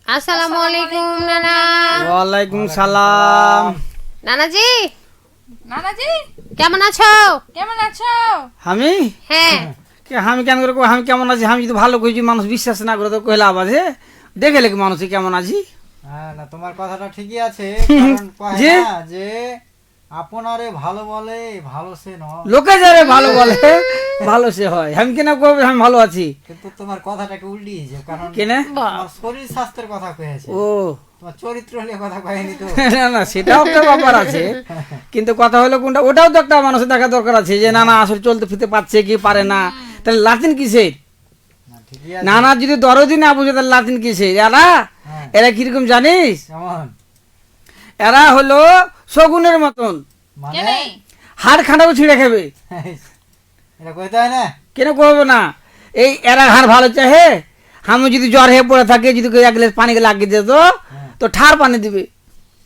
আসসালামু আলাইকুম নানা। ওয়ালাইকুম সালাম। নানাজি নানাজি কেমন আছো? কেমন আছো? আমি হ্যাঁ আমি কেন করে কই, আমি কেমন আছি? আমি যদি ভালো কইছি মানুষ বিশ্বাস না করে তো কইলা আবাজে দেখে লেগে মানুষ কেমন আছি। হ্যাঁ, না তোমার কথাটা ঠিকই আছে, কারণ কয় যে? না যে আপনারে ভালো বলে ভালো সে নয়, লোকে যারে ভালো বলে ভালো সে হয়। আমি কেন কবে আমি ভালো আছি? কিন্তু তোমার কথাটাকে উল্টিয়েছে, কারণ কেনে? তোমার শরীর স্বাস্থ্যের কথা কয়েছে, ও তোমার চরিত্র নিয়ে কথা কয়নি তো। না না, সেটাও একটা ব্যাপার আছে, কিন্তু কথা হলো কোনটা, ওটাও তো একটা মানুষের দেখা দরকার আছে যে না না আসলে চলতে ফিরতে পারছে কি পারে না, তাহলে লাতিন কিসের? না, ঠিকই আছে। না না যদি দরদি না বুঝে তাহলে লাতিন কিসের? এরা হ্যাঁ, এরা কিরকম জানিস? কেমন এরা হলো শগুনের মতন, মানে কেনে? হাড় খাঁটাও ছিঁড়ে খাবে। এটা কইতে হয় না। কেন করবো না? এই এরা হাড় ভালো চাহে। আমি যদি জ্বর হয়ে পড়ে থাকে, যদি কেউ এক গ্লাস পানি লাগিয়ে দিত তো ঠার পানি দিবে।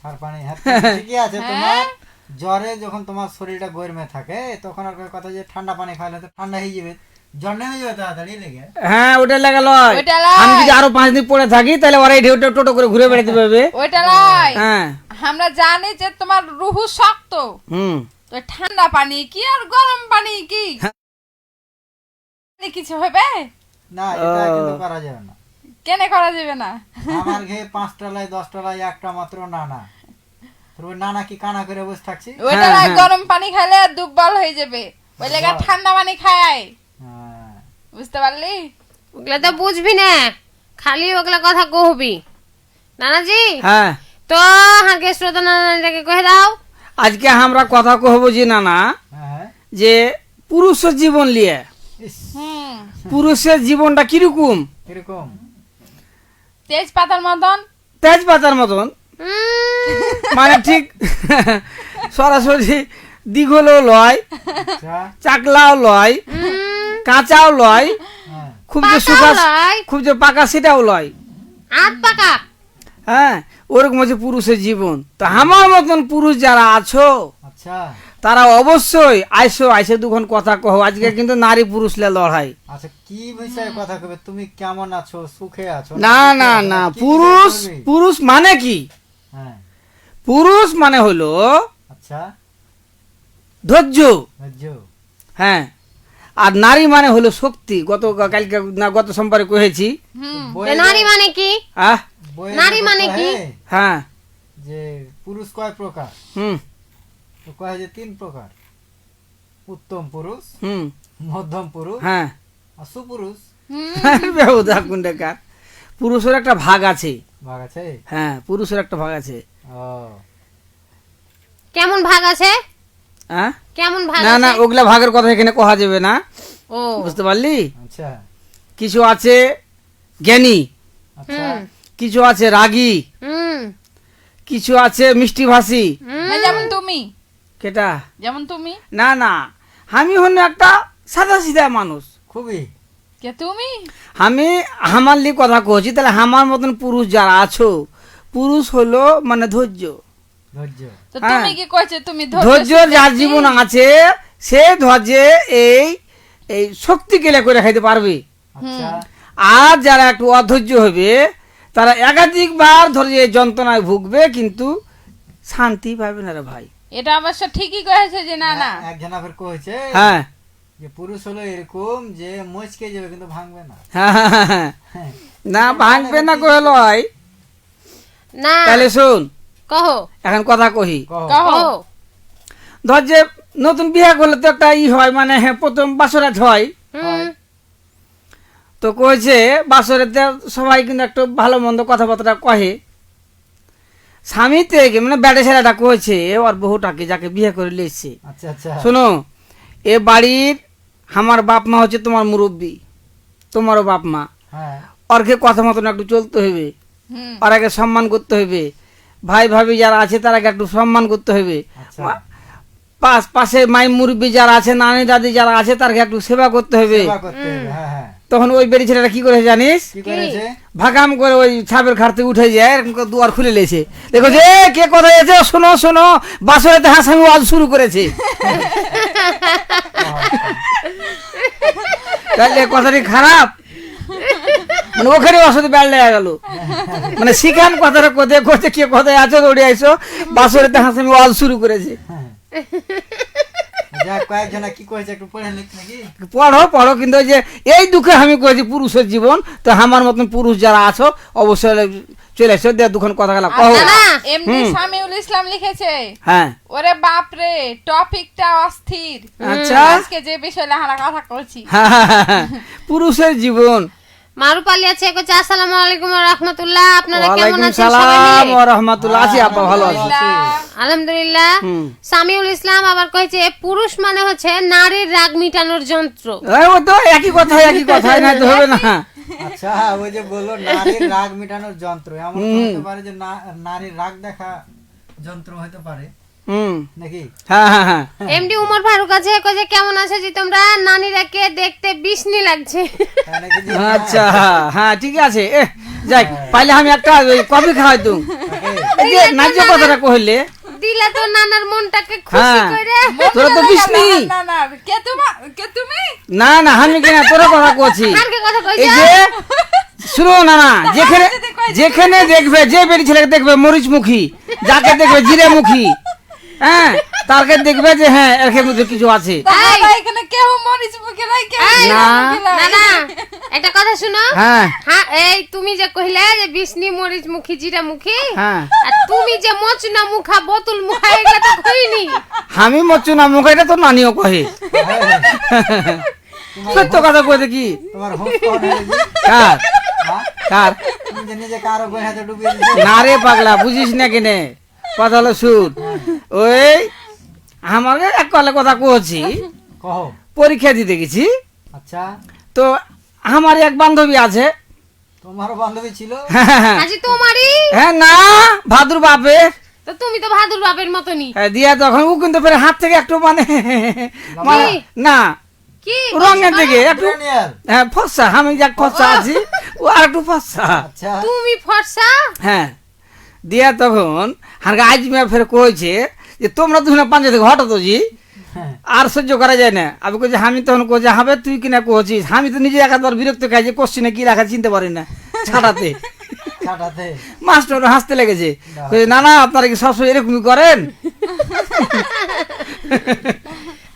আর পানি, হ্যাঁ, ঠিকই আছে। তোমার জ্বরে যখন তোমার শরীরটা গরমে থাকে তখন আর কয় কথা যে ঠান্ডা পানি খাইলে তো ঠান্ডা হয়ে যাবে, জ্বর নেমে যাবে তাড়াতাড়ি লেগে। হ্যাঁ ওটা লাগালো। ওইটা লয়। আমি যদি আরো 5 দিন পড়ে থাকি তাহলে ওরা এই ঢেউটা টোটো করে ঘুরে বেড়াতে পারবে। ওইটা লাই। হ্যাঁ আমরা জানি যে তোমার রুহু শক্ত, হুম তো ঠান্ডা পানি কি আর গরম পানি কি কিছু হবে? না, এটা কিন্তু করা যাবে না। কেনে করা যাবে না? আমার ঘে 5টা লাই 10টা লাই একটা মাত্র নানা, তোর ওই নানা কি কানা করে বসে থাকছি? ওইটা লাই, হ্যাঁ। গরম পানি খাইলে দুর্বল হয়ে যাবে, ওই লেগে ঠান্ডা পানি খায়, হ্যাঁ, বুঝতে পারলি? ওগুলা তো বুঝবি না, খালি ওগুলা কথা কহবি। নানাজি হ্যাঁ তো হাঁকে শ্রোতা নানাটাকে কহে দাও। আজকে আমরা কথা কহবো যে না না হ্যাঁ, যে পুরুষের জীবন নিয়ে। ইস, হুম, পুরুষের জীবনটা কিরকম? কিরকম? তেজপাতার মতন। তেজপাতার মতন, মানে ঠিক সরাসরি দিঘলেও লয়, আচ্ছা, চাকলাও লয়, কাঁচাও লয়, হ্যাঁ, খুব যে পাকাও শুকা লয়। খুব যে পাকা সেটাও লয়। আট পাকা। হ্যাঁ ওরকম হচ্ছে পুরুষের জীবন। তো আমার মতন পুরুষ যারা আছো আচ্ছা, তারা অবশ্যই আইসে দুখন কথা কহো। আজকে কিন্তু নারী পুরুষ লে লড়াই। আচ্ছা, কি বিষয়ে কথা কবে? তুমি কেমন আছো, সুখে আছো? না না না, কি পুরুষ বিষয়ে বলবি? পুরুষ মানে কি? হ্যাঁ, পুরুষ মানে হলো আচ্ছা, ধৈর্য। ধৈর্য। হ্যাঁ, আর নারী মানে হলো শক্তি। কালকে না গত সোমবারে কহেছি। হুম, তো নারী মানে কি? আহ বইয়ের নারী মধ্যে মানে কি? কহে হ্যাঁ যে পুরুষ কয় প্রকার? হুম তো কয় যে 3 প্রকার: উত্তম পুরুষ, হুম মধ্যম পুরুষ হ্যাঁ আর সুপুরুষ। বেহুদা কুন্ডেকার। পুরুষের একটা ভাগ আছে। ভাগ আছে? হ্যাঁ পুরুষের একটা ভাগ আছে। ও, কেমন ভাগ আছে? হ্যাঁ কেমন ভাগ না না, আছে? ওগুলা ভাগের কথা এখানে কহা যাবে না, ও বুঝতে পারলি? আচ্ছা, কিছু আছে জ্ঞানী, আচ্ছা, কিছু আছে রাগী, হুম কিছু আছে মিষ্টিভাষী। হ্যাঁ, যেমন তুমি, কেটা? যেমন তুমি। না না, আমি হলো একটা সাদা সিধা মানুষ। খুবই। কে তুমি? আমি আমার লিয়ে কথা কহছি, তাহলে আমার মতন পুরুষ যারা আছো, পুরুষ হলো মানে ধৈর্য। ধৈর্য। তো হ্যাঁ। তুমি কি কইছে তুমি ধৈর্য যার জীবন আছে সে ধৈর্যে এই এই শক্তি কেলে করে খাইতে পারবে। আচ্ছা, আর যারা একটু অধৈর্য হবে তারা একাধিকবার ধরে এই যন্ত্রণায় ভুগবে, কিন্তু শান্তি পাবে না রে ভাই। এটা অবশ্য ঠিকই কয়েছে যে না না, একজন আবার কইছে হ্যাঁ যে পুরুষ হলো এরকম যে মচকে যাবে কিন্তু ভাঙবে না। হ্যাঁ, হ্যাঁ, হ্যাঁ। হ্যাঁ, না ভাঙবে না কহে লয়। না তাহলে শোন, কহো এখন কথা কহি। কহ। কহো। কহো। ধর যে নতুন বিয়ে করলে তো একটা হয়, মানে হ্যাঁ প্রথম বাসরাত হয়। হুম তো কইছে বাসরেতে সবাই কিন্তু একটু ভালো মন্দ কথাবার্তা কহে। স্বামী থেকে মানে ব্যাটে ছেলেটা কইছে ওর বহুটাকে যাকে বিয়ে করে লিয়েছে, আচ্ছা, আচ্ছা, শোনো এ বাড়ির আমার বাপ মা হচ্ছে তোমার মুরব্বী, তোমারও বাপ মা। হ্যাঁ, ওরকে কথা মতন একটু চলতে হবে, হুম, ওর আগে সম্মান করতে হবে। ভাই ভাবি যারা আছে তারাকে একটু সম্মান করতে হবে। আচ্ছা, পাশে মাই মুরব্বী যারা আছে, নানি দাদি যারা আছে তারকে একটু সেবা করতে হবে। সেবা করতে হবে। হ্যাঁ, হ্যাঁ, তখন ওই বেরি ছেলেটা কি করে জানিস? কি করেছে? ভাগাম করে ওই ছাপের খাটতে উঠে যায়, এরকম করে দুয়ার খুলে লেছে। দেখো যে কে কথা আছে, শোনো শোনো, বাসরেতে হাসামি ওয়াজ শুরু করেছে। তাহলে কথাটি খারাপ? মানে ওখানে ওর সাথে বেড় লেগে গেল, মানে শিখান কথাটা কোথায় কোথায় কে কোথায় আছো দৌড়ে আইসো, বাসরেতে হাসামি ওয়াজ শুরু করেছে। যাক, কয়েকজনা কি কয়েছে একটু পড়ে লিখ নাকি? পড়ো পড়ো, কিন্তু ওই যে এই দুঃখে আমি কয়েছি পুরুষের জীবন, তো আমার মতন পুরুষ যারা আছো অবশ্যই চলে এসো, দেড় দুখান কথা গেলা কহ। এমনি সামিউল ইসলাম লিখেছে, হ্যাঁ ওরে বাপ রে টপিকটা অস্থির। আচ্ছা। আজকে যে বিষয়ে আমরা কথা বলছি, পুরুষের জীবন। মারুপালি আছে কইছে আসসালামু আলাইকুম ওয়া রাহমাতুল্লাহ, আপনারা কেমন ওয়ালাইকুম আছেন সবাই সালাম মিলে? ওয়া রাহমাতুল্লাহ। আছি আপা, ভালো আছি। আলহামদুলিল্লাহ। সামিউল ইসলাম আবার কইছে পুরুষ মানে হচ্ছে নারীর রাগ মিটানোর যন্ত্র। ও তো একই কথা না তো হবে না। আচ্ছা, ওই যে বললো নারীর রাগ মেটানোর যন্ত্র, এমন তো হতে পারে যে নারীর রাগ দেখা যন্ত্র হতে পারে নাকি? হ্যাঁ হ্যাঁ হ্যাঁ। এমডি উমর ফারুক আছে কইছে কেমন আছে জি তোমরা, নারীরাকে দেখতে বিষ্ণি লাগছে। তাই নাকি যে? আচ্ছা হ্যাঁ ঠিক আছে। যাই পাইলে আমি একটা কফি খাওয়াই তুমি, এই যে ন্যায্য কথাটা কইলে। দিলা তো নানার মনটাকে খুশি হ্যাঁ। করে। তোরা তো বিষ্ণি। না না, কে তুমি? না না আমি কিনা তোর কথা কইছি। কারকে কথা এই কইছো? যে শুনো না না, যেখানে দেখবে, যে বেটি ছেলেকে দেখবে মরিচমুখী, যাকে দেখবে জিরেমুখী, হ্যাঁ তারকে দেখবে যে হ্যাঁ এর মধ্যে কিছু আছে। দাদা এখানে কেউ মরিচ মুখে নাই, কেউ এই, জিরা না। মুখে নাই। না না, একটা কথা শুনো। হ্যাঁ হ্যাঁ, এই তুমি যে কইলে যে বিষ্ণি মরিচ মুখী জিরা মুখী, হ্যাঁ আর তুমি যে মচনা মুখা বোতল মুখা এগুলা তো কইনি। আমি মচ্ছু না মুখ, এটা তো নানিও কহে। সত্য কথা কইতে কি তোমার হোস কোন হয়ে গেছে? কার হ্যাঁ? কার তুমি যে নিজে কারো বই হাতে ডুবিয়ে দিছো। না রে পাগলা, বুঝিস না কেনে কথা হলো শুন। ওই আমাকে এক কলে কথা কইছি, কহো। পরীক্ষা দিতে গেছি, আচ্ছা, তো আমার এক বান্ধবী আছে। তোমারও বান্ধবী ছিল? আজি তোমারই হ্যাঁ না, ভাদুর বাপে তো, তুমি তো ভাদুর বাপের মতনই। দিয়া তখন ও কিন্তু ফের হাত থেকে একটু মানে না কি রঙের দিকে একটু ইন্দ্রানিয়ার? হ্যাঁ ফর্সা, আমি যাক ফর্সা আছি, ও আর একটু ফর্সা। আচ্ছা, তুমি ফর্সা? হ্যাঁ দিয়া তখন হারকা আজ মেয়ে ফের কইছে যে তোমরা দুজনে পাঞ্জা থেকে হঠাৎ জি হ্যাঁ। আর সহ্য করা যায় না। আমি কইছি আমি তখন কইছি হবে তুই কিনা কইছিস, আমি তো নিজে একাধার বিরক্ত খাই যে কোশ্চিনে কি রাখা চিনতে পারি না ছাটাতে। ছাটাতে? মাস্টার হাসতে লেগেছে, কইছে না না আপনারা কি সবসময় এরকমই করেন?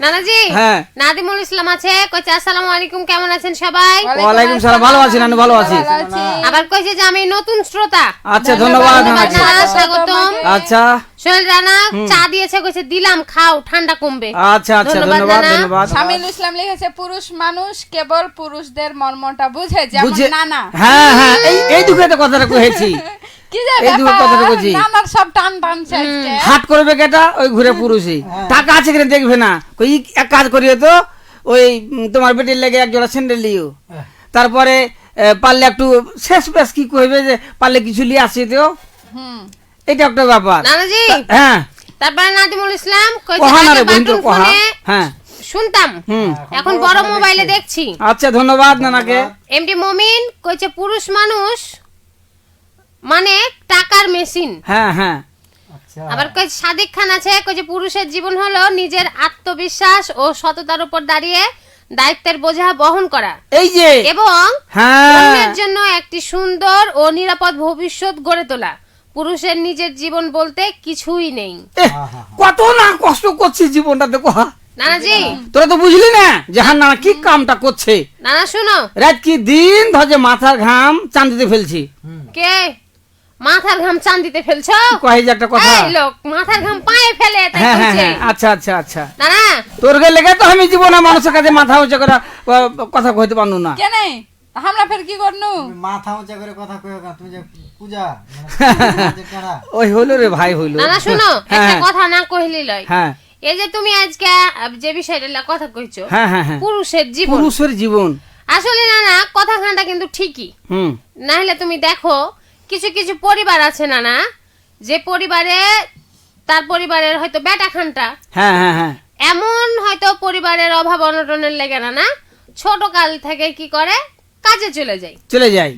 নানাজি, হ্যাঁ। নাদিমুল ইসলাম আছে কইছে আসসালামু আলাইকুম, কেমন আছেন সবাই? ওয়ালাইকুম সালাম, ভালো আছি নানু, ভালো আছি। ভালো আছি। আবার কইছে যে আমি নতুন শ্রোতা। আচ্ছা ধন্যবাদ ধন্যবাদ নানাজি। নানা, স্বাগতম। আচ্ছা সোহেল রানা চা দিয়েছে কইছে দিলাম খাও, ঠান্ডা কমবে। আচ্ছা আচ্ছা ধন্যবাদ ধন্যবাদ নানা। ধন্যবাদ। সামিউল ইসলাম লিখেছে পুরুষ মানুষ কেবল পুরুষদের মর্মটা বুঝে, যেমন বুঝে নানা। হ্যাঁ হ্যাঁ, এই দুঃখে তো কথাটা কইছি। কি যে এই দুটো ব্যাপার, কথাটা কইছি। নানার সব টান টানছে আজকে। হাট করবে কেটা ওই ঘুরে পুরুষই, টাকা আছে কিনা দেখবে না। কই এক কাজ করিও তো, ওই তোমার বেটির লেগে এক জোড়া স্যান্ডেল লিও, তারপরে পারলে একটু শেষ বেশ কি কইবে যে পারলে কিছু লিয়ে আসি তো, হুম। এটা একটা ব্যাপার। নানাজি, হ্যাঁ তারপরে নাদিমুল ইসলাম কইছে কহা না আগে রে বন্ধু বাটন কহা। ফোনে হ্যাঁ শুনতাম, হুম এখন বড় মোবাইলে দেখছি। আচ্ছা ধন্যবাদ নানাকে। এমডি মমিন কইছে পুরুষ মানুষ মানে টাকার মেশিন। হ্যাঁ হ্যাঁ আচ্ছা, আবার কইছে সাদিক খান আছে কইছে পুরুষের জীবন হলো নিজের আত্মবিশ্বাস ও সততার উপর দাঁড়িয়ে দায়িত্বের বোঝা বহন করা এই যে এবং হ্যাঁ অন্যের জন্য একটি সুন্দর ও নিরাপদ ভবিষ্যৎ গড়ে তোলা। পুরুষের নিজের জীবন বলতে কিছুই নেই। কত না কষ্ট করছিস জীবনটাতে কহা। নানাজি, তোরা তো বুঝলি না যে হ্যাঁ না কি কামটা করছে, নানা শুনো, রাত কি দিন ধরে মাথার ঘাম চান্দিতে ফেলছি। কে মাথার ঘাম চান্দিতে ফেলছো? কয় যে একটা কথা। এই লোক মাথার ঘাম পায়ে ফেলে তাই হ্যাঁ হ্যাঁ বলছে। হ্যাঁ, আচ্ছা আচ্ছা আচ্ছা। নানা তোর লেগে তো আমি জীবনে মানুষের কাছে মাথা উঁচা করে কথা কইতে পারনু না। কেন আমরা ফের কি করনু? তুমি মাথা উঁচা করে কথা কইও না, তুমি যে পূজা মানে যে কারা। ওই হইলো রে ভাই হইলো। নানা শুনো, একটা হ্যাঁ কথা না কইলি লয়। হ্যাঁ এই যে তুমি আজকে যে বিষয়টা কথা কইছো, হ্যাঁ হ্যাঁ হ্যাঁ, পুরুষের জীবন, পুরুষের জীবন। আসলে নানা কথাখানটা কিন্তু ঠিকই। হুম না হলে তুমি দেখো কিছু কিছু পরিবার আছে নানা, যে পরিবারে তার পরিবারের হয়তো বেটা খানটা হ্যাঁ হ্যাঁ হ্যাঁ এমন হয়তো পরিবারের অভাব অনটনের লেগে না ছোট কাল থেকে কি করে কাজে চলে যায়। চলে যাই,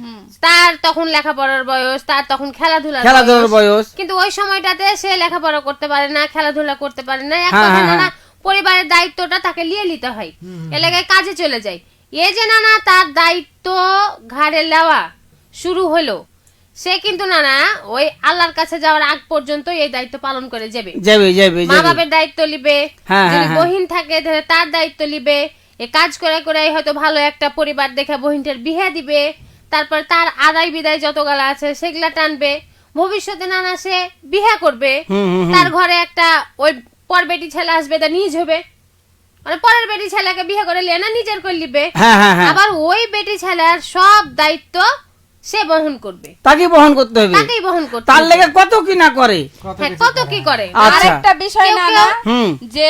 তার তখন লেখাপড়ার বয়স, তার তখন খেলাধুলার খেলাধুলার বয়স। কিন্তু ওই সময়টাতে সে লেখাপড়া করতে পারে না, খেলাধুলা করতে পারে না, এক হ্যাঁ, কথায় হ্যাঁ, নানা পরিবারের দায়িত্বটা তাকে নিয়ে নিতে হয়, এলাকায় কাজে চলে যায়। এ যে নানা তার দায়িত্ব ঘাড়ে নেওয়া শুরু হলো, সে কিন্তু নানা ওই আল্লাহর কাছে যাওয়ার আগ পর্যন্ত এই দায়িত্ব পালন করে যাবে। যাবে যাবে মা যাবে বাপের দায়িত্ব লিবে, হ্যাঁ, যদি হ্যাঁ, বহিন থাকে তাহলে তার দায়িত্ব লিবে, এ কাজ করে করে হয়তো ভালো একটা পরিবার দেখে বহিনটার বিয়ে দিবে, তারপর তার আদায় বিদায় যত গালা আছে সেগুলা টানবে, ভবিষ্যতে নানা সে বিয়ে করবে, তার ঘরে একটা ওই পর বেটি ছেলে আসবে, তা নিজ হবে, মানে পরের বেটি ছেলেকে বিয়ে করে লিয়ে না নিজের করে লিবে, হ্যাঁ হ্যাঁ হ্যাঁ আবার ওই বেটি ছেলের সব দায়িত্ব সে বহন করবে, তাকে বহন করতে হবে, তাকেই বহন করতে তার হবে। লেগে কত কি না করে। হ্যাঁ, কত কি করে। আচ্ছা। আরেকটা বিষয় কেউ না কেউ- না হুম যে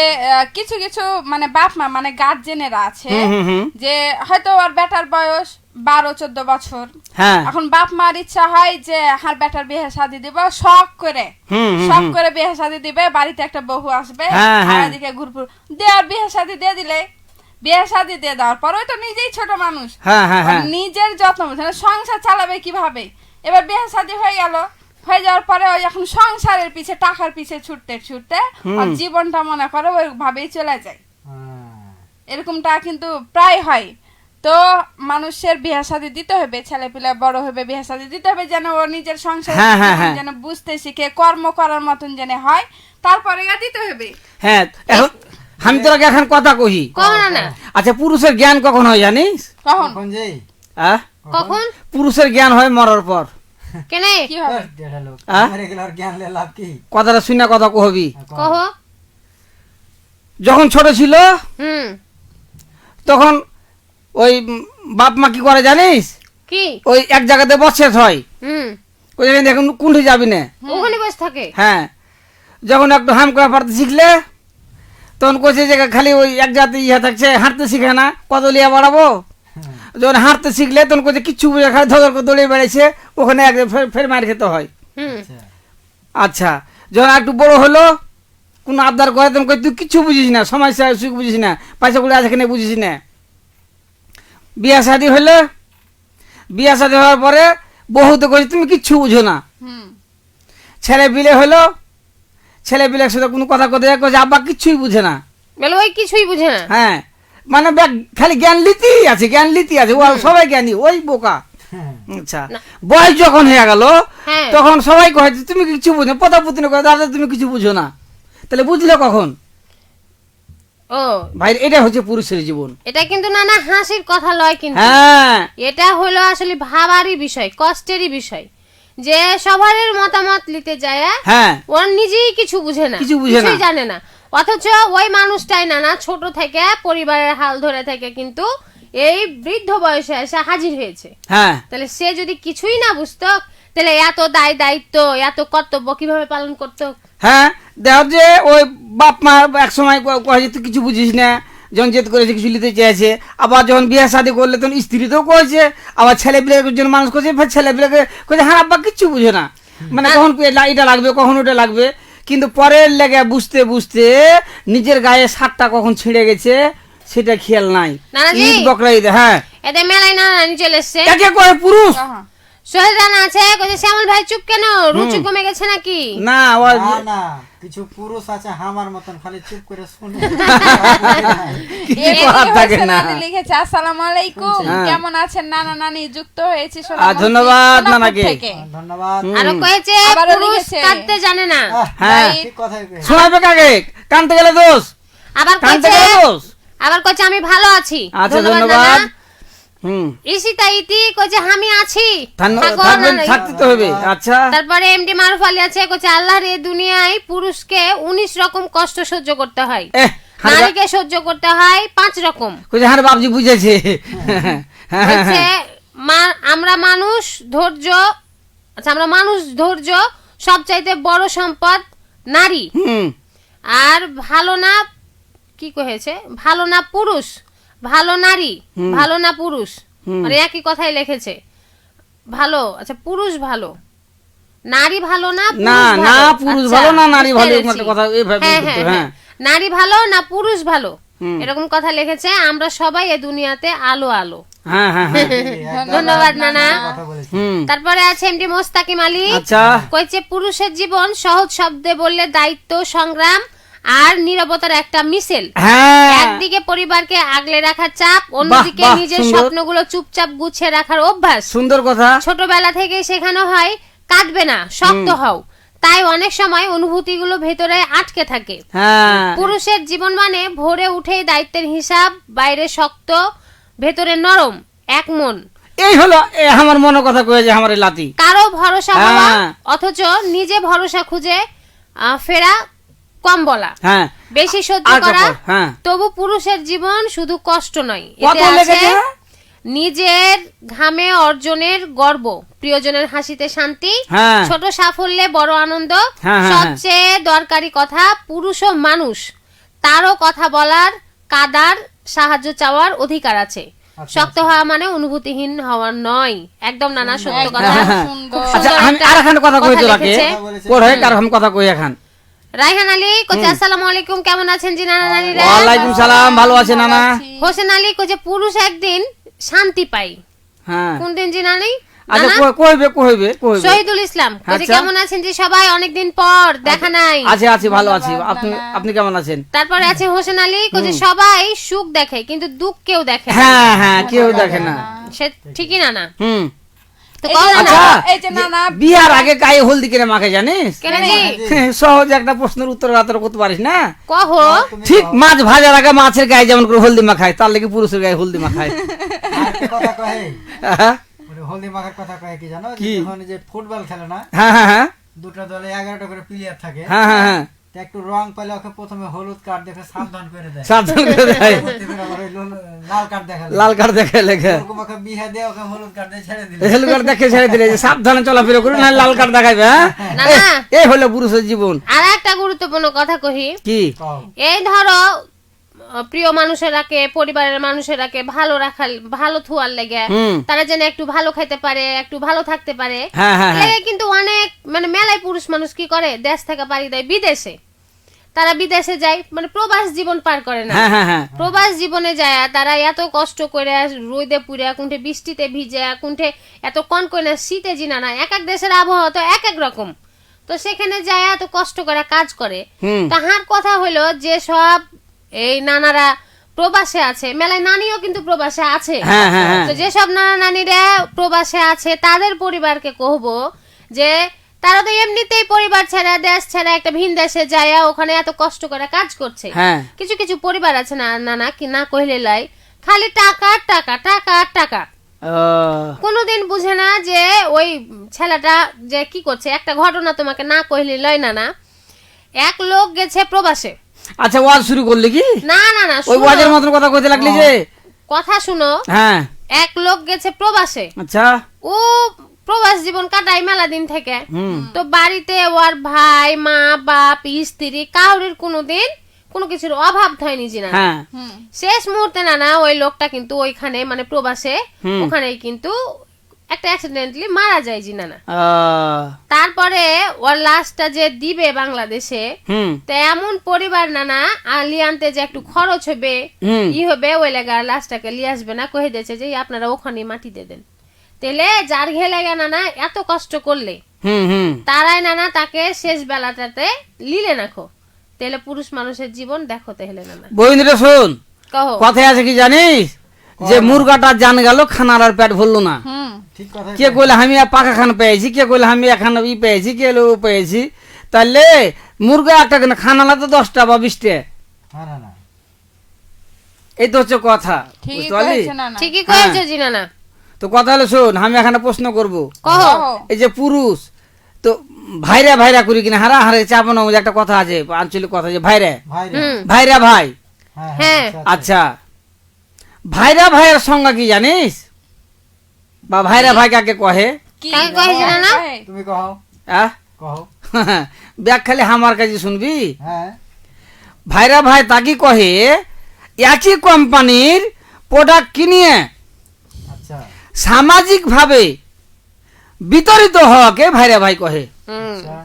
কিছু কিছু মানে বাপ মা মানে গার্জেনেরা আছে হুম। যে হয়তো ওর বেটার বয়স 12-14 বছর, হ্যাঁ এখন বাপ মার ইচ্ছা হয় যে হার বেটার বিয়ে শাদী দিব, শখ করে শখ করে বিয়ে শাদী দিবে, বাড়িতে একটা বহু আসবে, হ্যাঁ, আর হ্যাঁ। এদিকে ঘুরপুর দেওয়ার বিয়ে শাদী দিয়ে দিলে, বিয়ে শাদী দিয়ে দেওয়ার পর ওই তো নিজেই ছোট মানুষ, হ্যাঁ হ্যাঁ হ্যাঁ নিজের যত্ন বুঝে না, সংসার চালাবে কিভাবে, এবার বিয়ে শাদী হয়ে গেল, হয়ে যাওয়ার পরে ওই এখন সংসারের পিছে টাকার পিছে ছুটতে ছুটতে ওর জীবনটা মনে করো ওই ভাবেই চলে যায়, এরকমটা কিন্তু প্রায় হয়। তো মানুষের বিয়ে শাদী দিতে হবে, ছেলে পিলে বড় হবে, বিয়ে শাদী দিতে হবে যেন ও নিজের সংসার হ্যাঁ, হ্যাঁ, হ্যাঁ। যেন বুঝতে শিখে কর্ম করার মতন যেন হয়, তারপরে দিতে হবে। হ্যাঁ এখন আমি তোকে এখন কথা কহি। কখন না আচ্ছা পুরুষের জ্ঞান কখন হয় জানিস? কখন কখন যে আহ? কখন পুরুষের জ্ঞান হয় মরার পর। কেনে কি হবে? দেড়া লোক আহ? মেরে গেলে আর জ্ঞান লে লাভ কি? কথাটা শুনে কথা কহবি। কহ। যখন ছোট ছিল হুম, তখন ওই বাপ মা কি করে জানিস? কি? ওই এক জায়গাতে বসে হয়, হুম, ওই জায়গায় দেখুন কুণ্ঠে যাবি না। ওখানে বসে থাকে। হ্যাঁ যখন একটু হাম করা পারতে শিখলে তখন কইছে যে খালি ওই এক জাতি ইহা থাকছে, হাঁটতে শিখে না, কত লিয়া বাড়াবো। যখন হাঁটতে শিখলে তখন কইছে কিচ্ছু বুঝে খালি ধর করে দৌড়ে বেড়েছে, ওখানে ফের মার খেতে হয়। হুম, আচ্ছা যখন একটু বড় হলো কোন আবদার করে তখন কই তুই কিচ্ছু বুঝিস না, সমস্যা সুখ বুঝিস না, পয়সা গুলো আছে কিনা বুঝিস না। বিয়া শাদী হলো, বিয়া শাদী হওয়ার পরে বহুতে কইছে তুমি কিচ্ছু বুঝো না। হুম, ছেলে বিলে হলো, ছেলে বিলের সাথে কোনো কথা কথা কইছে আব্বা কিচ্ছুই বুঝে না। বলে ওই কিছুই বুঝে না। হ্যাঁ মানে খালি জ্ঞান লিতি আছে, জ্ঞান লিতি আছে, ও সবাই জ্ঞানী, ওই বোকা। আচ্ছা না। বয়স যখন হয়ে গেল হ্যাঁ। তখন সবাই কয় যে তুমি কিছু বুঝো না, পতা পুতিনে কয় দাদা তুমি কিছু বুঝো না। তাহলে বুঝলে কখন? ও ভাই এটা হচ্ছে পুরুষের জীবন। এটা কিন্তু নানা হাসির কথা লয়, কিন্তু হ্যাঁ এটা হলো আসলে ভাবারই বিষয়, কষ্টেরই বিষয়, যে সবার মতামত নিতে যায় হ্যাঁ ওর নিজেই কিছু বুঝে না, কিছু বুঝে না। কিছুই জানে না, অথচ ওই মানুষটাই নানা ছোট থেকে পরিবারের হাল ধরে থেকে কিন্তু এই বৃদ্ধ বয়সে এসে হাজির হয়েছে। হ্যাঁ তাহলে সে যদি কিছুই না বুঝতো তাহলে এত দায়িত্ব এত কর্তব্য কিভাবে পালন করতো? হ্যাঁ দেখো যে ওই বাপ মা এক সময় কয় যে তুই কিছু বুঝিস না, যখন জেদ করেছে কিছু নিতে চেয়েছে, আবার যখন বিয়ে শাদী করলে তখন স্ত্রীতেও কয়েছে, আবার ছেলে পিলের জন্য মানুষ করছে, ফের ছেলে পিলেকে কয়েছে হ্যাঁ আব্বা কিচ্ছু বুঝে না, মানে কখন এটা লাগবে কখন ওটা লাগবে, কিন্তু পরের লেগে বুঝতে বুঝতে নিজের গায়ে সারটা কখন ছিঁড়ে গেছে সেটা খেয়াল নাই। নানাজি। ঈদ বকরা ঈদে হ্যাঁ এদের মেলায় নানি চলে এসছে। একে কয় পুরুষ কখন? সোহেল রানা আছে, কইছে শ্যামল ভাই চুপ কেন, রুচি কমে গেছে নাকি? না না না কিছু পুরুষ আছে হামার মতন খালি চুপ করে শুনে কিছু এদিকে করার থাকে হোসেন না। আলী লিখেছে আসসালামু আলাইকুম, হ্যাঁ। কেমন আছেন নানা নানি, যুক্ত হয়েছে ধন্যবাদ নানাকে। ধন্যবাদ। আরো কয়েছে আবারও পুরুষ লিখেছে। কাঁদতে জানে না। হ্যাঁ ঠিক কথাই কই। শোনাবে কাকে কানতে গেলে দোষ, আবার কানতে কয়েছে, গেলে দোষ। আবার কইছে আমি ভালো আছি। আচ্ছা নানা। ধন্যবাদ। হুম ঈশিতা ইতি কইছে আমি আছি। থাকো থাকবেন, নানা। থাকতে তো হবে। আচ্ছা তারপরে এমডি মারুফ আলী আছে, কইছে আল্লাহর এই দুনিয়ায় পুরুষকে 19 রকম কষ্ট সহ্য করতে হয়, নারীকে সহ্য করতে হয় 5 রকম। কইছে হ্যাঁ বাবজি বুঝেছে। বলছে আমরা মানুষ ধৈর্য, আচ্ছা আমরা মানুষ ধৈর্য সবচাইতে বড় সম্পদ নারী, হুম আর ভালো না কি কহেছে, ভালো না পুরুষ, ভালো নারী, ভালো না পুরুষ, মানে একই কথাই লিখেছে। ভালো, আচ্ছা পুরুষ ভালো, নারী ভালো না না পুরুষ না ভালো? পুরুষ আচ্ছা, ভালো না নারী বুঝতে ভালো, পেরেছি। একটা কথা এইভাবে হ্যাঁ, করতে হ্যাঁ, হবে, হ্যাঁ। হ্যাঁ নারী ভালো না পুরুষ ভালো, হুম। এরকম কথা লিখেছে। আমরা সবাই এই দুনিয়াতে আলো আলো। হ্যাঁ হ্যাঁ হ্যাঁ ধন্যবাদ নানা। কথা বলেছি। হুম তারপরে আছে এমডি মোস্তাকিম আলী, আচ্ছা কইছে পুরুষের জীবন সহজ শব্দে বললে দায়িত্ব, সংগ্রাম আর নীরবতার একটা মিশেল। হ্যাঁ একদিকে পরিবারকে আগলে রাখার চাপ, অন্যদিকে বাহ, নিজের সুন্দর। স্বপ্নগুলো চুপচাপ গুছিয়ে রাখার অভ্যাস। সুন্দর কথা। ছোটবেলা থেকে শেখানো হয় কাঁদবে না, শক্ত হও। তাই অনেক সময় অনুভূতিগুলো ভেতরে আটকে থাকে। হ্যাঁ পুরুষের জীবন মানে ভোরে উঠেই দায়িত্বের হিসাব, বাইরে শক্ত ভেতরে নরম, এক মন, এই হলো আমার মনের কথা কয়ে যে আমার এই লাতি। কারো ভরসা হওয়া হ্যাঁ। অথচ নিজে ভরসা খুঁজে ফেরা, কম বলা, হ্যাঁ বেশি সহ্য আর করা। কাপড়, হ্যাঁ। তবু পুরুষের জীবন শুধু কষ্ট নয়, কত এতে আছে লেগেছে? নিজের ঘামে অর্জনের গর্ব, প্রিয়জনের হাসিতে শান্তি, হ্যাঁ। ছোট সাফল্যে বড় আনন্দ। হ্যাঁ, হ্যাঁ, সবচেয়ে দরকারি কথা, পুরুষ ও মানুষ, তারও কথা বলার, কাদার, সাহায্য চাওয়ার অধিকার আছে। শক্ত হওয়া মানে অনুভূতিহীন হওয়া নয়। একদম নানা সত্য কথা। হ্যাঁ। সুন্দর। আচ্ছা সুন্দর আমি একটা আর এখন কথা কই তো কথা রাখে লিখেছে। পড়ে কার আমি কথা কই এখন। রায়হান আলী কোচে আসসালামু আলাইকুম, কেমন আছেন জি নানা নানিরা? ওয়ালাইকুম সালাম, ভালো আছে নানা? হোসেন আলী কোচে পুরুষ একদিন শান্তি পাই, হ্যাঁ কোন দিন জি নানি? আচ্ছা নানা? কইবে কইবে কইবে। শহীদুল ইসলাম কোচে আচ্ছা। কেমন আছেন জি সবাই? অনেকদিন পর দেখা নাই। আছে আছে ভালো আছি। আপনি আপনি কেমন আছেন? তারপরে আছে হোসেন আলী কোচে সবাই সুখ দেখে কিন্তু দুঃখ কেউ দেখে না। হ্যাঁ হ্যাঁ কেউ দেখে না। সে ঠিকই না না হুম তো এই কও যে না আচ্ছা এই যে নানা বিয়ার আগে গায়ে হলদি কিনে মাখে জানিস? কেন জি সহজ একটা প্রশ্নের উত্তর রাতের করতে পারিস না? কহ ঠিক মাছ ভাজার আগে মাছের গায়ে যেমন করে হলদি মাখায়, তার লেগে পুরুষের গায়ে হলদি মাখায়। আরেকটা কথা কহে হ্যাঁ ওরে হলদি মাখার কথা কহে কি জানো? যে কি? যখন এই যে ফুটবল খেলে না, হ্যাঁ হ্যাঁ দুটো দলে 11টা করে প্লেয়ার থাকে, হ্যাঁ হ্যাঁ হ্যাঁ তো একটু রং পেলে ওকে প্রথমে হলুদ কার্ড দেখে সাবধান করে দেয়, সাবধান করে দেয়, পরবর্তী ফের আবার ওই লাল কার্ড দেখালে লাল কার্ড দেখে লেখে ওরকম ওকে বিহে দিয়ে ওকে হলুদ কার্ড দিয়ে ছেড়ে দিলে। হেলু কার্ড দেখে ছেড়ে দিলে যে সাবধানে চলাফেরা করুন, না লাল কার্ড দেখাইবে। হ্যাঁ না না এই হলো পুরুষের জীবন। আর একটা গুরুত্বপূর্ণ কথা কহি, কি? কও। এই ধরো প্রিয় মানুষেরাকে, পরিবারের মানুষেরাকে ভালো রাখার, ভালো থুয়ার লেগে, হুম। তারা যেন একটু ভালো খাইতে পারে, একটু ভালো থাকতে পারে, হ্যাঁ হ্যাঁ হ্যাঁ লেগে কিন্তু অনেক মানে মেলায় পুরুষ মানুষ কি করে, দেশ থেকে পাড়ি দেয় বিদেশে। তারা বিদেশে যায়, মানে প্রবাস জীবন পার করে না। হ্যাঁ হ্যাঁ হ্যাঁ প্রবাস জীবনে যায় তারা এত কষ্ট করে রোদে পুড়ে, কোনঠে বৃষ্টিতে ভিজে, কোনঠে এত কন করে শীতে জিনা না, এক এক দেশের আবহাওয়া তো এক এক রকম। তো সেখানে যায় এত কষ্ট করে কাজ করে। হুম। তাহার কথা হলো যে সব এই নানারা প্রবাসে আছে, মেলায় নানিও কিন্তু প্রবাসে আছে। হ্যাঁ, হ্যাঁ, হ্যাঁ। তো যেসব নানা নানিরা প্রবাসে আছে তাদের পরিবারকে কহবো যে তারা তো এমনিতেই পরিবার ছাড়া, দেশ ছাড়া একটা ভিন দেশে যায় ওখানে এত কষ্ট করে কাজ করছে। হ্যাঁ। কিছু কিছু পরিবার আছে না নানা, কি না কইলে লাই, খালি টাকা আর টাকা, টাকা আর টাকা, ও, কোনোদিন বুঝে না যে ওই ছেলেটা যে কি করছে। একটা ঘটনা তোমাকে না কইলে লয় না, এক লোক গেছে প্রবাসে। আচ্ছা ওয়াজ শুরু করলি কি? না না না ওই শুনো, ওয়াজের মতন কথা কইতে লাগলি যে? কথা শুনো। হ্যাঁ এক লোক গেছে প্রবাসে, আচ্ছা ও প্রবাস জীবন কাটাই মেলা দিন থেকে। হুম তো বাড়িতে ওর ভাই, মা, বাপ, স্ত্রী, কাউরির কোনোদিন কোনো কিছুর অভাব হয়নি জিনা। হ্যাঁ শেষ মুহূর্তে না ওই লোকটা কিন্তু ওইখানে মানে প্রবাসে হুম। ওখানেই কিন্তু একটা অ্যাক্সিডেন্টলি মারা যায় জিনা না। ও, তারপরে ওর লাশটা যে দিবে বাংলাদেশে, হুম তো এমন পরিবার নানা আলি আনতে যে একটু খরচ হবে, হুম ই হবে, ওই লেগে আর লাশটাকে লিয়ে আসবে না, কহে দিয়েছে যে আপনারা ওখানে মাটি দিয়ে দেন। তেলে যার ঘে লেগে নানা এত কষ্ট করলে হুম হুম তারাই নানা তাকে শেষ বেলাটাতে লিলে নাখো। তেলে পুরুষ মানুষের জীবন দেখো তেহলে নানা। বহিন্দরে শোন, কহো কথায় আছে কি জানিস? যে মুরগাটা জান গেল, খানার আর পেট ভরলো না। হুম ঠিক কথা। কে কইলে আমি পাকা খান পেয়েছি, কে কইলে আমি এখন ই পেয়েছি, কে লো পেয়েছি। তাহলে মুরগা একটা কেন, খানালা তো 10টা বা 20টা। না না না, এই তো হচ্ছে কথা, ঠিক বুঝতে পারলি? কইছে নানা। ঠিকই কয়েছো জি নানা। তো কথা হলো শোন, আমি এখানে প্রশ্ন করব। কহো। এই যে পুরুষ তো ভাইরা ভাইরা করি কিনা, হারা হারে চাপানো একটা কথা আছে, আঞ্চলিক কথা, যে ভাইরা ভাই রে। হুম। ভাইরা ভাই। হ্যাঁ হ্যাঁ। আচ্ছা ভাইরা ভাইয়ের সংজ্ঞা কি জানিস? বা ভাইরা ভাই কাকে কহে? কি কাকে কইছে নানা? কহে? তুমি কও আহ? কও। ব্যাগ খালি আমার কাছে শুনবি। হ্যাঁ ভাইরা ভাই তাকে কহে একই কোম্পানির প্রোডাক্ট কিনিয়ে আচ্ছা সামাজিক ভাবে বিতরিত হওয়াকে ভাইরা ভাই কহে। হুম। আচ্ছা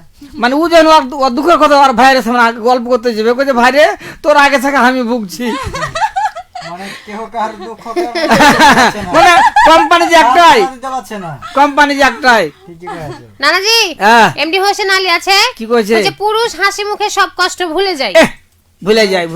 মানে ও যেন ওর দুঃখের কথা আর ভাইয়ের সামনে গল্প করতে যাবে, কইছে ভাইরে তোর আগে থেকে আমি ভুগছি। মানে কেহ কার দুঃখ কেউ বুঝতে না। মানে কোম্পানি যে একটাই, কার দিতে পারছে না। কোম্পানি যে একটাই। ঠিকই কয়েছো। নানাজি হ্যাঁ এমডি হোসেন আলী আছে, কি কইছে? বলছে পুরুষ হাসি মুখে সব কষ্ট ভুলে যায়। ভুলে যায়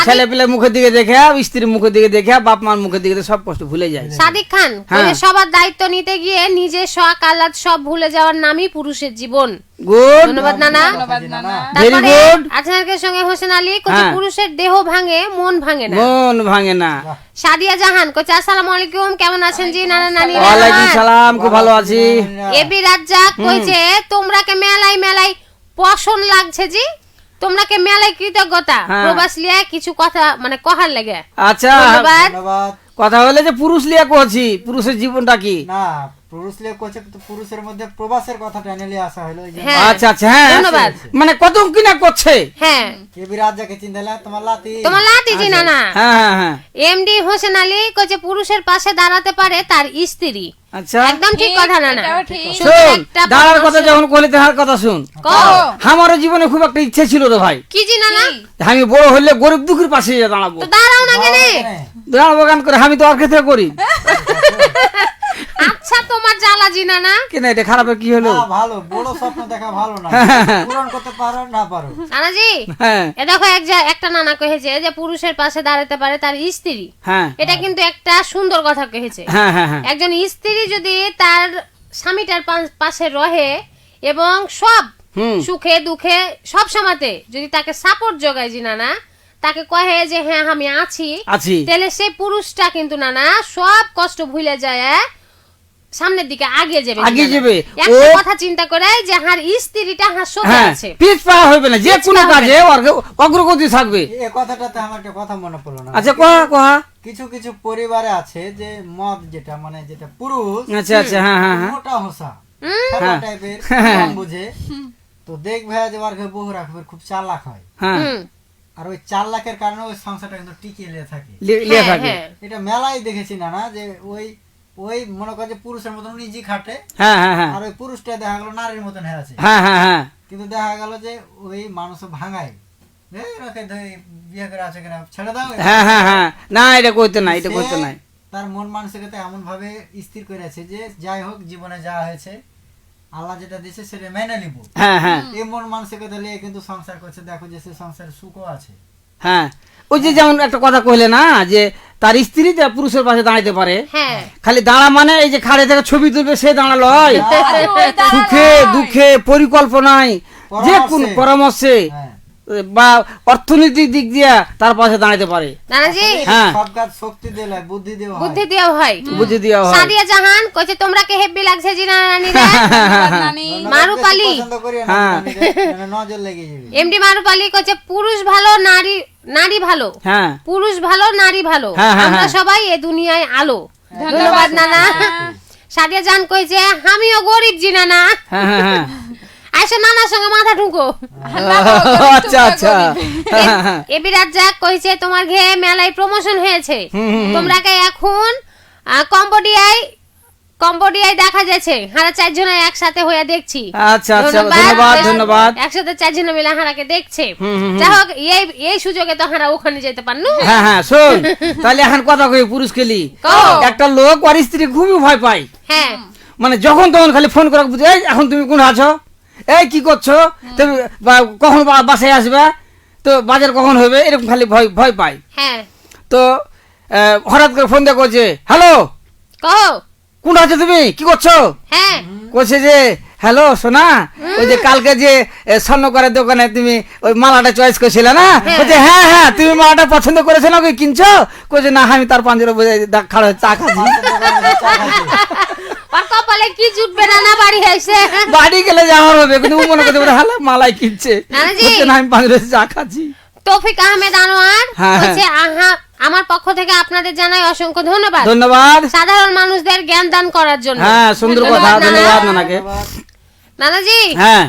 ছেলে পেলে মুখের দিকে দেখে স্ত্রীর মুখের দিকে দেখে বাপ মার মুখের দিকে দেখে সব কষ্ট ভুলে যায়। সাদিক খান হ্যাঁ। সবার দায়িত্ব নিতে গিয়ে নিজের শখ আহ্লাদ সব ভুলে যাওয়ার নামই পুরুষের জীবন। গুড, ধন্যবাদ নানা। ধন্যবাদ নানা। ভেরি তারপরে গুড। আপনাদের সঙ্গে হোসেন আলী হ্যাঁ। পুরুষের দেহ ভাঙে মন ভাঙে না। মন ভাঙে না। সাদিয়া জাহান কোচে আসসালামু আলাইকুম, কেমন আছেন জি নানা নানি? ওয়ালাইকুম সালাম, খুব ভালো আছি। এবি রাজ্জাক কইছে তোমরাকে মেলাই মেলাই পছন্দ লাগছে জি, তোমরাকে মেলাই কৃতজ্ঞতা হ্যাঁ। প্রবাস লিয়া কিছু কথা মানে কহার লাগে। আচ্ছা, ধন্যবাদ। ধন্যবাদ। কথা হলে যে পুরুষ লিয়া কছি, পুরুষের জীবনটা কি? না, পুরুষ লিয়ে কোচে তো পুরুষের মধ্যে প্রবাসের কথা টেনে নিয়ে আসা হলো এই যে হ্যাঁ। আচ্ছা আচ্ছা, হ্যাঁ ধন্যবাদ। মানে কত কিনা করছে। হ্যাঁ কেবি রাজাকে চিন্তালা তোমার লাতি তোমার লাতি জি নানা। হ্যাঁ হ্যাঁ হ্যাঁ, এমডি হোসেন আলী কইছে পুরুষের পাশে দাঁড়াতে পারে তার স্ত্রী। আচ্ছা একদম ঠিক কথা নানা। এটাও ঠিক। শুধু শোন, একটা দাঁড়ার কথা পরামর্শ- যখন কইলে তাহার কথা শুন। কও। আমার জীবনে খুব একটা ইচ্ছে ছিল তো ভাই, কি জি নানা? আমি বড় হলে গরিব দুঃখীর পাশে গিয়ে দাঁড়াবো। তো দাঁড়াও না কেনে? দাঁড়াবো গান করে, আমি তো আর ক্ষেত্রে করি আচ্ছা তোমার জ্বালা জি নানা। কেন, এটা খারাপের কি হলো? না, ভালো, বড় স্বপ্ন দেখা ভালো না, পূরণ করতে পারো না পারো। নানাজি হ্যাঁ এ দেখো একটা নানা কহেছে যে পুরুষের পাশে দাঁড়াতে পারে তার স্ত্রী। হ্যাঁ এটা কিন্তু একটা সুন্দর কথা কহেছে। হ্যাঁ হ্যাঁ হ্যাঁ, একজন স্ত্রী যদি তার স্বামীটার পাশে রহে এবং সব হুম। সুখে দুঃখে সব সময়তে যদি তাকে সাপোর্ট যোগায় জি নানা, তাকে কহে যে হ্যাঁ আমি আছি, আছি। তাহলে সেই পুরুষটা কিন্তু নানা সব কষ্ট ভুলে যায়, সামনের দিকে আগিয়ে যাবে জি আগিয়ে নানা। যাবে। একটা ও- কথা চিন্তা করে যে হার স্ত্রীটা হার সোজা হ্যাঁ, আছে। পিছ পা হইবে না, যে কোনো পা কাজে অগ্রগতি থাকবে। এই কথাটাতে আমার একটা কথা মনে পড়লো না। আচ্ছা, কোহা কোহা। কিছু কিছু পরিবারে আছে যে মদ যেটা মানে যেটা পুরুষ আচ্ছা আচ্ছা, হ্যাঁ হ্যাঁ হ্যাঁ, মোটা হোসা হুম। খাতা হ্যাঁ। টাইপের হ্যাঁ। কম বুঝে, তো দেখবে যে ওর ঘরে বহু রাখবে খুব চালাক হয়, হ্যাঁ, হুম। আর ওই 4 লাখের কারণে ওই সংসারটা কিন্তু টিকিয়ে নিয়ে থাকে। লিয়ে হ্যাঁ, থাকে। হ্যাঁ। এটা মেলাই দেখেছি না না যে ওই ওই মনে করে যে পুরুষের মতন নিজে খাটে, হ্যাঁ হ্যাঁ হ্যাঁ আর ওই পুরুষটা দেখা গেল নারীর মতন হয়ে আছে, হ্যাঁ হ্যাঁ হ্যাঁ, কিন্তু দেখা গেল যে ওই মানুষ ভাঙায় বিয়ে করে আছে কিনা ছেড়ে দাও, হ্যাঁ হ্যাঁ হ্যাঁ, না এটা কইতে নাই, এটা সে কইতে নাই। তার মন মানসিকতা এমন ভাবে স্থির করেছে যে যাই হোক জীবনে যা হয়েছে আল্লাহ যেটা দিয়েছে সেটা মেনে নিব, হ্যাঁ হ্যাঁ এই মন মানসিকতা নিয়ে কিন্তু সংসার করছে। দেখো যে সে সংসারে সুখও আছে। হ্যাঁ, ওই যে যেমন একটা কথা কইলে না যে তার স্ত্রী যে পুরুষের পাশে দাঁড়াইতে পারে, হ্যাঁ খালি দাঁড়া মানে এই যে খাড়ে থেকে ছবি তুলবে সে দাঁড়ালো হয়, আরে ওই দাঁড়া সুখে নয়। দুঃখে পরিকল্পনায় যে কোন পরামর্শে হ্যাঁ, বা অর্থনৈতিক দিক দিয়া তার পাশে দাঁড়াইতে পারে, নানাজি হ্যাঁ। সব কাজ শক্তি দিলে বুদ্ধি দেওয়া বুদ্ধি দেওয়া হয়। বুঝে দেওয়া হয়। সাদিয়া জাহান কইছে তোমরা কে হেব্বি লাগছে জি নানা নানিরা। ধন্যবাদ নানি। মারুপালি। পছন্দ করি না হ্যাঁ। নজর লেগে যাবে। এমডি মারুপালি কইছে পুরুষ ভালো নারী নারী ভালো, হ্যাঁ পুরুষ ভালো নারী ভালো, হ্যাঁ, হ্যাঁ, আমরা হ্যাঁ। সবাই এ দুনিয়ায় আলো। ধন্যবাদ ধন্যবাদ নানা। নানা। সাদিয়া জাহান কইছে আমিও গরিব জি নানা, হ্যাঁ হ্যাঁ হ্যাঁ, আইসো নানার সঙ্গে মাথা ঠুকো। আচ্ছা আচ্ছা, হ্যাঁ হ্যাঁ, এবি রাজ্জাক কইছে তোমার ঘে মেলায় প্রমোশন হয়েছে, হুম, হুম, হুম। তোমরাকে এখন কম্বোডিয়ায় দেখা যাচ্ছে, হারা 4 জন একসাথে হইয়া দেখছি। আচ্ছা আচ্ছা, ধন্যবাদ ধন্যবাদ। একসাথে 4 জন মিলে হারাকে দেখছে। হুম, হুম, হুম। যাই হোক এই সুযোগে তো হারা ওখানে যেতে পারনু। হ্যাঁ হ্যাঁ, শোন তাহলে এখন কথা কই পুরুষ খেলি। কও। একটা লোক ওর স্ত্রী খুবই ভয় পায়, হ্যাঁ মানে যখন তখন খালি ফোন করে বুঝে এই এখন তুমি কোন আছো, এই কি করছো, তুমি কখন বাসায় আসবে, তো বাজার কখন হবে, এরকম খালি ভয় ভয় পায়। হ্যাঁ তো হঠাৎ করে ফোন দিয়ে করছে হ্যালো কও। কোন আছো তুমি, কি করছো, হ্যাঁ করছে যে হ্যালো সোনা, ওই যে কালকে যে স্বর্ণকারের দোকানে তুমি ওই মালাটা চয়েস করছিলে না, বলছে হ্যাঁ হ্যাঁ তুমি মালাটা পছন্দ করেছো না, ওকে কিনছো, করছে না আমি তার পাঞ্জরে খাড়া চা খাচ্ছি। ওর কপালে কি জুটবে না বাড়ি আইছে। বাড়ি গেলে যাওয়ার হবে, কিন্তু ও মনে করতে পারে হালা মালাই কিনছে, নানাজি। বলছে না আমি পাঞ্জরে চা খাচ্ছি। তৌফিক আহমেদ আনোয়ার হ্যাঁ, বলছে আমার পক্ষ থেকে আপনাদের জানাই অসংখ্য ধন্যবাদ ধন্যবাদ। সাধারণ মানুষদের জ্ঞান দান করার জন্য। হ্যাঁ সুন্দর কথা, নানা। ধন্যবাদ নানাকে। নানাজি হ্যাঁ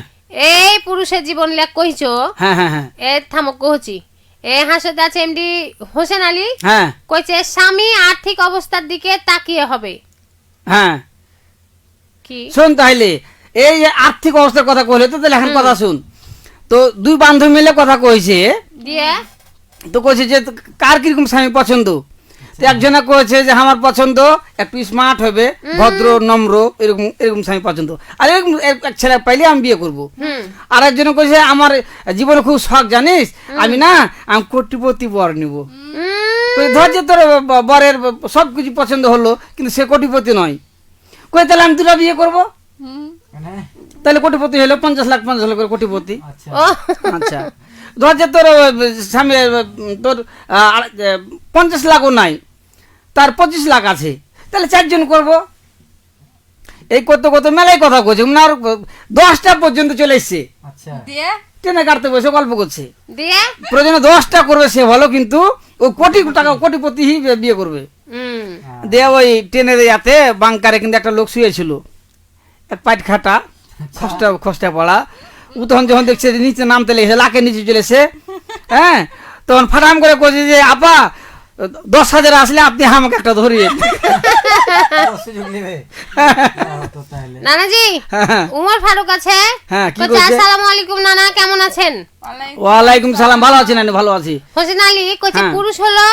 এই পুরুষের জীবন লেখ কইছো, হ্যাঁ হ্যাঁ হ্যাঁ এ থামক কহছি এ হাসতে আছে এমডি হোসেন আলী হ্যাঁ কইছে স্বামী আর্থিক অবস্থার দিকে তাকিয়ে হবে। হ্যাঁ, কি শোন তাহলে এই যে আর্থিক অবস্থার কথা কইলে তো তাহলে এখন কথা শুন। তো দুই বান্ধব মিলে কথা কইছে, দিয়ে তো কইছে যে কার কিরকম স্বামী পছন্দ, তো একজনে কয়েছে যে আমার পছন্দ একটু স্মার্ট হবে, ভদ্র নম্র, এরকম এরকম স্বামী পছন্দ, আর এরকম এক ছেলে পাইলে আমি বিয়ে করব। আর একজনে কয়েছে আমার জীবনে খুব শখ জানিস, আমি কোটিপতি বর নিব। ধৈর্য তোর বরের সবকিছু পছন্দ হলো কিন্তু সে কোটিপতি নয়, কই তাহলে আমি দুটা বিয়ে করব। মানে তাহলে কোটিপতি হলো 50 লাখ করে কোটিপতি। আচ্ছা ও আচ্ছা ধর যে তোর স্বামী তোর 50 লাখও নাই, তার 25 লাখ আছে, তাহলে 4 জন করবো। এই কত মেলায় কথা করছে, আর 10টা পর্যন্ত চলে এসছে, আচ্ছা দিয়ে ট্রেনে কাটতে বসে গল্প করছে। দিয়ে প্রয়োজনে 10টা করবে সে ভালো, কিন্তু ও কোটি টাকা কোটিপতি বিয়ে করবে। দিয়ে ওই ট্রেনের ইয়াতে বাংকারে কিন্তু একটা লোক শুয়েছিল, এক পাইট খাটা, খসটা পড়া। ও তখন যখন দেখছে যে নিচে নামতে লেগেছে, লাখের নিচে চলেছে, হ্যাঁ, তখন ফাটাম করে কইছে যে আপা 10,000 আসলে আপনি আমাকে একটা ধরিয়ে। সুযোগ নেবে তো তাহলে। নানাজি, উমর ফারুক আছে। হ্যাঁ, কি কইছে, কইছে? আসসালামু আলাইকুম নানা, কেমন আছেন? ওয়ালাইকুম সালাম, ভালো আছি নানি, ভালো আছি। হোসেন আলী কইছে হ্যাঁ। পুরুষ হলো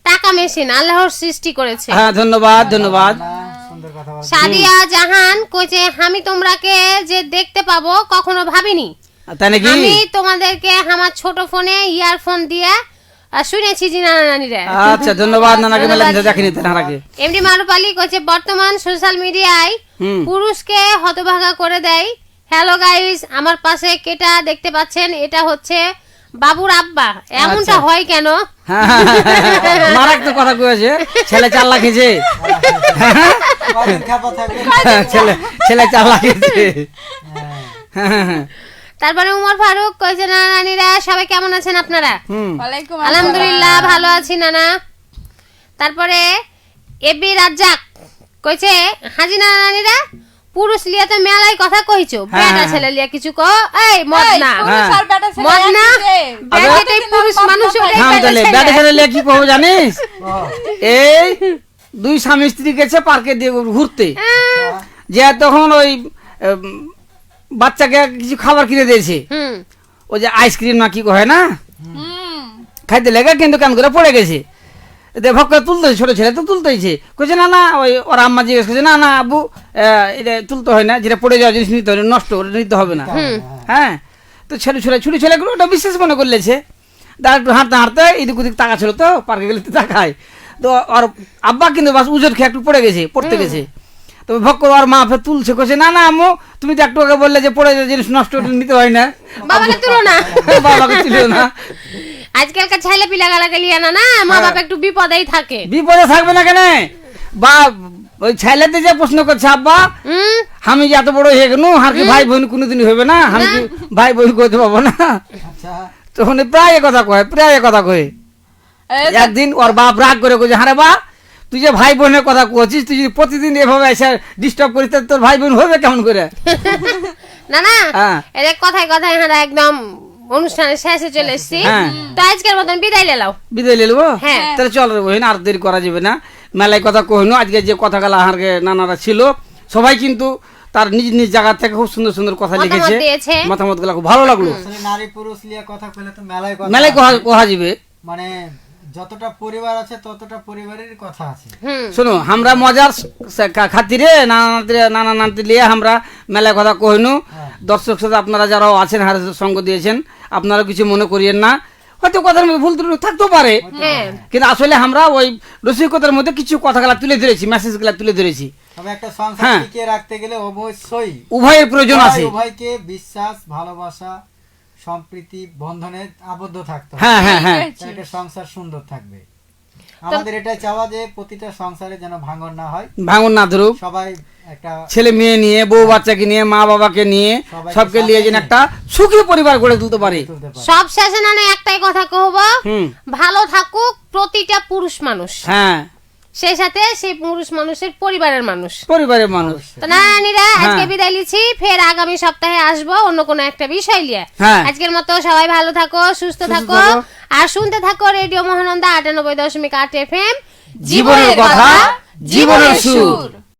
টাকা মেশিন, আল্লাহর সৃষ্টি করেছে। হ্যাঁ, ধন্যবাদ ধন্যবাদ। না, সুন্দর কথা বলছো। সাদিয়া জাহান কইছে আমি তোমরাকে যে দেখতে পাবো কখনো ভাবিনি। তাই নাকি? আমি তোমাদেরকে আমার ছোট ফোনে ইয়ারফোন দিয়ে শুনেছি জি নানা নানিরা। আচ্ছা ধন্যবাদ নানাকে, মেলা দেখিনি নানাকে। এমডি মারুফ আলী কইছে বর্তমান সোশ্যাল মিডিয়ায় পুরুষকে হতভাগা করে দেয়। হ্যালো গাইস, আমার পাশে কেটা দেখতে পাচ্ছেন, এটা হচ্ছে বাবুর আব্বা। এমনটা আচ্ছা। হয় কেন? মারা একটা কথা কয়েছে, ছেলে 4 লাখ খেয়েছে। কদিন খাপা থাকবে? ছেলে 4 লাখ খেয়েছে। হ্যাঁ। তারপরে উমর ফারুক কইছে নানা নানিরা সবাই কেমন আছেন আপনারা? ওয়ালাইকুম আলহামদুলিল্লাহ ভালো আছি নানা। তারপরে এবি রাজ্জাক কইছে হাজি নানা নানিরা পুরুষ লিয়া তো মেলায় কথা কইছো, বেটা ছেলে লিয়া কিছু ক। এই মদ না, মদ না, বেটাই পুরুষ মানুষ, ওটাই হ্যাঁ, বেটা তাহলে ছেলে। বেটা ছেলে লে কি করবো জানিস? ও, এই 2 স্বামী স্ত্রী গেছে পার্কে দিয়ে ঘুরতে, যে তখন ওই বাচ্চাকে কিছু খাবার কিনে দিয়েছে, হুম, ওই যে আইসক্রিম না কি কয় না, খাইতে লেগে কিন্তু কান করে পড়ে গেছে। ভক করে তুলতেছে, ছোট ছেলে তো তুলতেছে, কইছে না ওই ওর আম্মা জিজ্ঞেস করছে না আব্বু এটা তুলতে হয় না, যেটা পড়ে যাওয়া জিনিস নিতে হয়, নষ্ট নিতে হবে না। হ্যাঁ, তো ছুটি ছেলেগুলো ওটা বিশেষ মনে করলেছে, তার একটু হাঁটতে এদিক ওদিক তাকাছিল, তো পার্কে গেলে তো তাকায়, তো ওর আব্বা কিন্তু বাস উজোর খেয়ে একটু পড়তে গেছে। তো ভক করে ওর মা ফের তুলছে, কইছে না আম্মু তুমি তো একটু আগে বললে যে পড়ে যাওয়া জিনিস নষ্ট নিতে হয় না, বাবাকে তুলো না। বাবাকে ছিল না। আজকালকার ছেলে পিলা গালাকে লিয়া না মা বাবা একটু বিপদেই থাকে। বিপদে থাকবে না কেন? বা ওই ছেলেতে যে প্রশ্ন করছে আব্বা আমি যে এত বড় হয়ে গেল, আর কি ভাই বোন কোনোদিন হবে না, আমি কি ভাই বোন করতে পারবো না? আচ্ছা তখন প্রায় কথা কয়। একদিন ওর বাপ রাগ করে কইছে, হারে বা তুই যে ভাই বোনের কথা কইছিস, তুই যদি প্রতিদিন এভাবে এসে ডিস্টার্ব করিস তোর ভাই বোন হবে কেমন করে? না হ্যাঁ। এদের কথায় আমরা একদম অনুষ্ঠানের শেষে চলে এসেছি। হ্যাঁ। তো আজকের মতন বিদায় লেলাও। বিদায় নিলবো? হ্যাঁ। তাহলে চল রে বহিন, আর দেরি করা যাবে না, মেলায় কথা কইনো। আজকে যে কথাগুলো আহারকে নানারা ছিল সবাই কিন্তু তার নিজ নিজ জায়গা থেকে খুব সুন্দর সুন্দর কথা মতামত লিখেছে, দিয়েছে। মতামত গুলো খুব ভালো লাগলো। আসলে নারী পুরুষ লিয়া কথা কইলে তো মেলায় কথা মেলায় আছে। কোহা যাবে, মানে যতটা পরিবার আছে ততটা পরিবারের কথা আছে। শোনো আমরা মজার খাতিরে নানা নাতি লিয়ে আমরা মেলায় কথা কইনু। দর্শক সাথে আপনারা যারা আছেন, হারে সঙ্গ দিয়েছেন, আপনারা কিছু মনে করিয়েন না, হয়তো কথার মধ্যে ভুল ত্রুটি থাকতেও পারে, কিন্তু আসলে আমরা ওই রসিকতার মধ্যে কিছু কথাগুলা তুলে ধরেছি, মেসেজ গুলা তুলে ধরেছি। তবে একটা সংসার হ্যাঁ। টিকিয়ে রাখতে গেলে অবশ্যই উভয়ের প্রয়োজন আছে। উভয়কে বিশ্বাস, ভালোবাসা, সম্প্রীতি বন্ধনে আবদ্ধ থাকতে হবে। হ্যাঁ হ্যাঁ হ্যাঁ, তাহলে একটা সংসার সুন্দর থাকবে। আমাদের এটাই চাওয়া যে প্রতিটা সংসারে যেন ভাঙন না হয়, ভাঙন না ধরুক, সবাই একটা ছেলে মেয়ে নিয়ে, বউ বাচ্চাকে নিয়ে, মা বাবাকে নিয়ে, সবাইকে সবকে নিয়ে যেন সাথে একটা সুখী পরিবার গড়ে তুলতে পারে। তুলতে পারে। সব শেষে একটাই কথা কহবো, হুম। ভালো থাকুক প্রতিটা পুরুষ মানুষ, হ্যাঁ, সেই সাথে সেই পুরুষ মানুষের পরিবারের মানুষ। পরিবারের মানুষ। তো নানিরা আজকে হ্যাঁ। বিদায় লিছি, ফের আগামী সপ্তাহে আসবো অন্য কোনো একটা বিষয় নিয়ে। হ্যাঁ। আজকের মতো সবাই ভালো থাকো, সুস্থ থাকো, থাকো। আর শুনতে থাকো রেডিও মহানন্দা ৯৮.৮ FM, জীবনের কথা, জীবনের সুর।